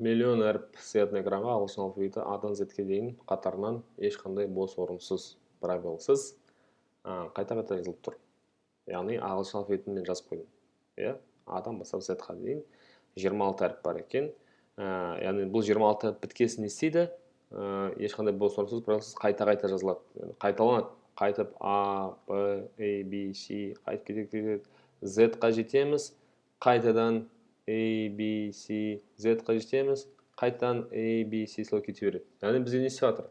Миллион әріп сыятын экранға ағылшын алфавиті А-дан Z-ке дейін қатарынан ешқандай бос орынсыз, пробелсіз қайта-қайта жазылып тұр. Яғни ағылшын алфавитін мен жазып қойдым. Иә, А-дан бастап Z-қа дейін 26 әріп бар екен. Яғни бұл 26 әріп біткесін не істейді? Ешқандай бос орынсыз, пробелсіз қайта-қайта жазылады. Қайталанады. Қайтып А, Б, A, B, C қайтып кетеді. Z-қа жетеміз. Қайтадан A, B, C, Z-қа жетеміз. Қайтадан A, B, C солай кете береді. Яғни бізде не істеп жатыр?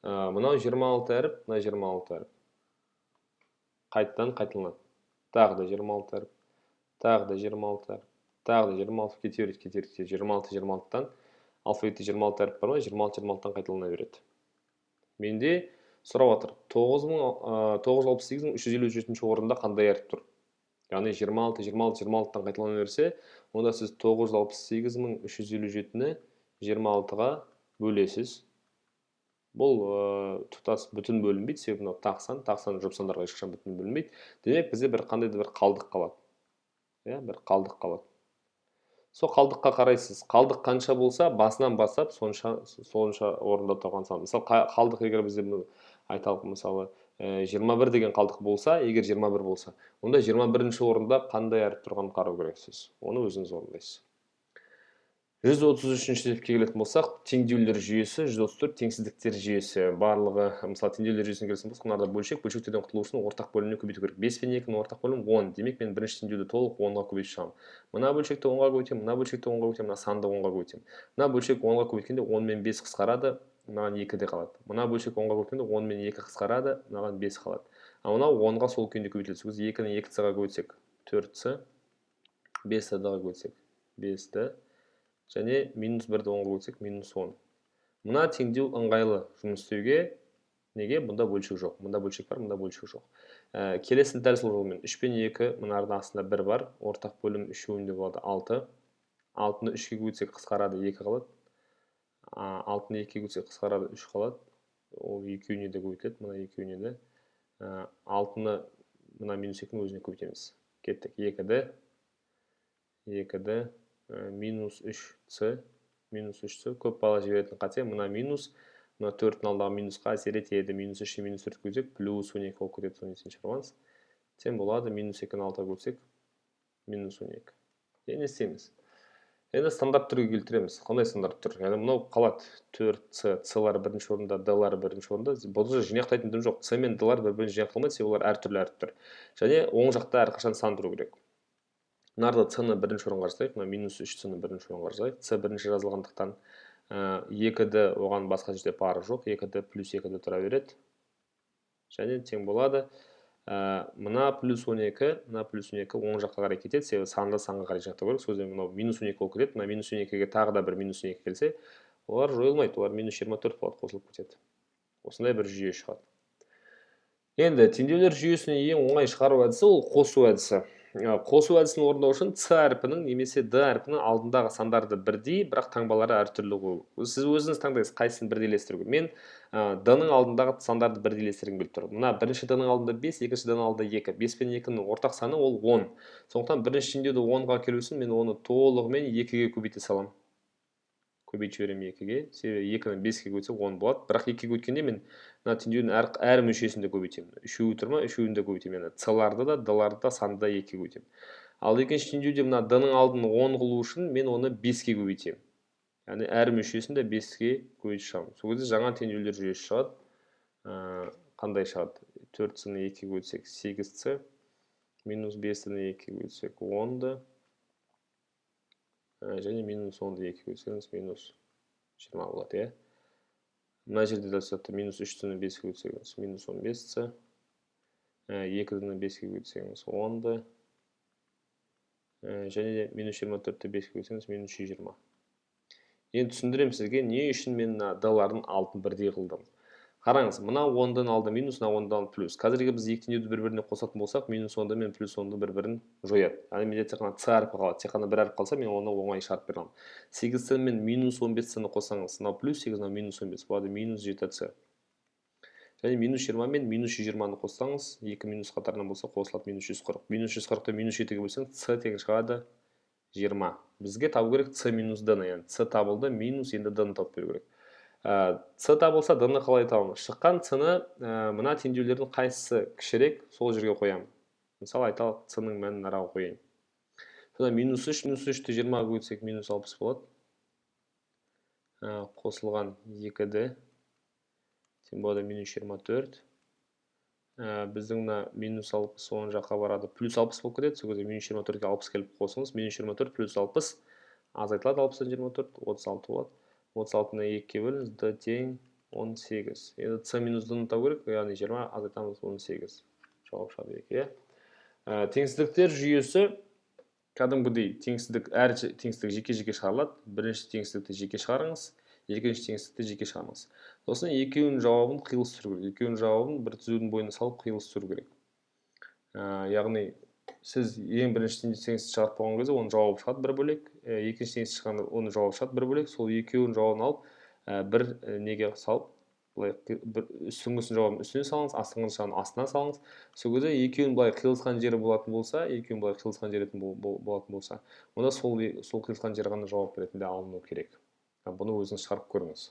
Мынау 26 әріп, мына 26 әріп. Қайтадан қайталанады. Тағы да 26 әріп. Тағы да 26 әріп. Тағы да 26 кете береді, кете береді. 26-26-тан алфавитте 26 әріп бар ма? 26-26-тан қайталана береді. Менде сұрап отыр. 968-357 орында қандай әріп тұр? Яғни 26-26-26-тан қайталана берсе, онда сіз 968-357-ні 26-ға бөлесіз. Бұл тұтас бүтін бөлінбейді, себебі тақсан жұп сандарға ешқашан бүтін бөлінбейді. Демек, бізде бір қандайды бір қалдық қалады. Иә, бір қалдық қалады. Сол қалдыққа қарайсыз. Қалдық қанша болса, басынан бастап сонша орында тұрған сан. Мысалы, қалдық егер бізде айталық, мысалы, 21 деген қалдық болса, егер 21 болса, онда 21-ші орында қандай әріп тұрғанын қарау керексіз. Оны өзіңіз орындайсыз. 133-ші типке келетін болсақ, теңдеулер жүйесі, 134 теңсіздіктер жүйесі. Барлығы, мысалы, теңдеулер жүйесіне келетін болсақ, мынада бөлшектерден құтылу үшін ортақ бөліміне көбейту керек. 5 пен 2-ның ортақ бөлімі 10. Демек, мен бірінші теңдеуді толық 10-ға көбейтіп шығамын. Мына бөлшекті 10-ға көбейтемін, мына бөлшекті 10-ға көбейтемін, мына санды 10-ға көбейтемін. Мына бөлшек 10-ға көбейткенде 10 мен 5 қысқарады, мынаған 2 де қалады. Мына бөлшек 10-ға көбейткенде 10 мен 2 қысқарады, мынаған 5 қалады. А мынау 10-ға сол күйінде көбейтіледі. Біз 2-ні 2-ға көбейтсек 4-ці, 5-ді 2-ға көбейтсек 5-ді, және минус 1-ді 10-ға көбейтсек минус 10. Мына теңдеу ыңғайлы жұмыс істеуге. Неге? Бұнда бөлшек жоқ. Мұнда бөлшек бар, мұнда бөлшек жоқ. Келесін дәл сол жолмен 3 пен 2, мынардың астында 1 бар. Ортақ бөлім үшеуінде болады 6. 6-ны 3-ге көбейтсек қысқарады, 2 қалады. 6-ны 2-ге көбейтсек қысқарады, 3 қалады. Ол екеуіне де көбейтіледі, мына екеуіне де. 6-ны мына минус 2-ні өзіне көбейтеміз. Кеттік. 2-ді минус 3-ці, көп бала жіберетін қате, мына минус, мына 4-дің алдағы минусқа әсер етеді. Минус 3-і минус 4 көбейтсек, плюс 12 болып кетеді, соны есте шығармаңыз. Тең болады, минус 2-ні 6-ға бөлсек, минус 12. Не істейміз? Енді стандарт түрге келтіреміз. Қандай стандарт түр? Яғни мынау қалады 4-ці, С-лар бірінші орында, Д-лар бірінші орында. Бұл жинақтайтын дым жоқ. С мен Д-лар бір-бірін жинақталмайды, себебі олар әртүрлі әріптер. Және оң жақта әрқашан сан тұру керек. Мынарды С-ны бірінші орынға жазайық, мына минус 3-ні бірінші орынға жазайық. С бірінші жазылғандықтан 2-ді оған басқа жерде пары жоқ, 2-ді плюс 2-ді тұра береді. Және тең болады. Мына плюс 12, мына плюс 12 оң жаққа қарай кетеді, себебі санды санға қарай жинақтау керек. Сөзден мынау минус 12 болып кетеді. Мына минус 12-ге тағы да бір минус 12 келсе, олар жойылмайды, олар минус 24 болады, қосылып кетеді. Осындай бір жүйе шығады. Енді теңдеулер жүйесіне ең оңай шығару әдісі ол қосу әдісі. Қосу әдісін орындау үшін С әрпінің немесе Д әрпінің алдындағы сандарды бірдей, бірақ таңбалары әртүрлі қою. Сіз өзіңіз таңдайсыз, қайсысын бірдейлестіруге. Мен Д-ның алдындағы сандарды бірдейлестіргім келіп тұр. Мына бірінші Д-ның алдында 5, екінші Д-ның алдында 2. 5 пен 2-ның ортақ саны ол 10. Сондықтан бірінші теңдеуді 10-ға келу үшін мен оны толығымен 2-ге көбейте саламын. Көбейтіп жіберемін 2-ге. Себебі 2-ні 5-ге көбейтсек 10 болады. Бірақ 2-ге өткенде мен мына теңдеудің әр мүшесінде көбейтемін. Үшеуі тұр ма? Үшеуінде көбейтемін. С-ларды да, Д-ларды да санды да 2-ге көбейтемін. Ал екінші теңдеуде мына Д-ның алдын 10 қылу үшін мен оны 5-ге көбейтемін. Яғни әр мүшесін де 5-ге көбейтіп шығамын. Сол кезде жаңа теңдеулер жүйесі шығады. Қандай шығады? 4-ні 2-ге көбейтсек 8-ці, минус 5-ні 2-ге көбейтсек 10-ды. Және минус 10-ды 2-ге көбейтсеңіз минус 20 болады, е? Мына жерде дәл сәтті минус 3-ні 5-ге көбейтсеңіз минус 15-ці, 2-ні 5-ге көбейтсеңіз 10-ды, және минус 24-ті 5-ге көбейтсеңіз минус 120. Енді түсіндірем сізге, не үшін мен Д-лардың алтын бірдей қылдым. Қараңыз, мына 10-дан алды минус, мына 10-дан плюс. Қазірге біз екі теңдеуді бір-біріне қосатын болсақ, минус 10-ды мен плюс 10-ды бір-бірін жояды. Яғни менде тек қана С әрпі қалады. Тек қана бір әріп қалса, мен оны оңай шығарып бере аламын. 8-ці мен минус 15-ні қосаңыз, мынау плюс 8, мынау минус 15 болады, минус 7-ці. Және минус 20 мен минус 120-ны қоссаңыз, 2 минус қатарынан болса қосылады минус 140. Минус 140-ты минус 7-ге бөлсең, С тең шығады 20. Бізге табу керек c минус d-ны, яғни c табылды, минус енді d-ны тауып беру керек. c табылса d-ны қалай табамыз? Шыққан c-ны мына теңдеулердің қайсысы кішірек, сол жерге қоямын. Мысалы айталық c-ның мәнін араға қояйын. Содан минус 3-ті 20-ға бөлсек минус 60 болады. Қосылған 2d, тем более минус 24. Біздің минус 60 оң жаққа барады, плюс 60 болып кетеді. Сол кезде минус 24-ге 60 келіп қосыңыз. Минус 24 плюс 60 азайтылады, 60-тан 24, 36 болады. 36-ны 2-ке бөліңіз, d тең 18. Енді c минус d-ны табу керек, яғни 20 азайтамыз 18. Жауап шығады 2. Теңсіздіктер жүйесі кәдімгідей теңсіздік, әр теңсіздік жеке-жеке шығарылады. Бірінші теңсіздікті жеке шығарыңыз, екінші теңсіздікті жеке шығарыңыз. Сосын екеуінің жауабын қиылыстыру керек. Екеуінің жауабын бір түзудің бойына салып қиылыстыру керек. Яғни сіз ең бірінші теңсіздікті шығарып болған кезде оның жауабы шығады бір бөлек, екінші теңсіздік шығарғанда оның жауабы шығады бір бөлек. Сол екеуінің жауабын алып, бір неге салып, үстіңгісінің жауабын үстіне салыңыз, астыңғысының астына салыңыз. Сол кезде екеуінің былай қиылысқан жері болатын болса, онда сол қиылысқан жері ғана жауап ретінде алыну керек. Бұны өзіңіз шығарып көріңіз.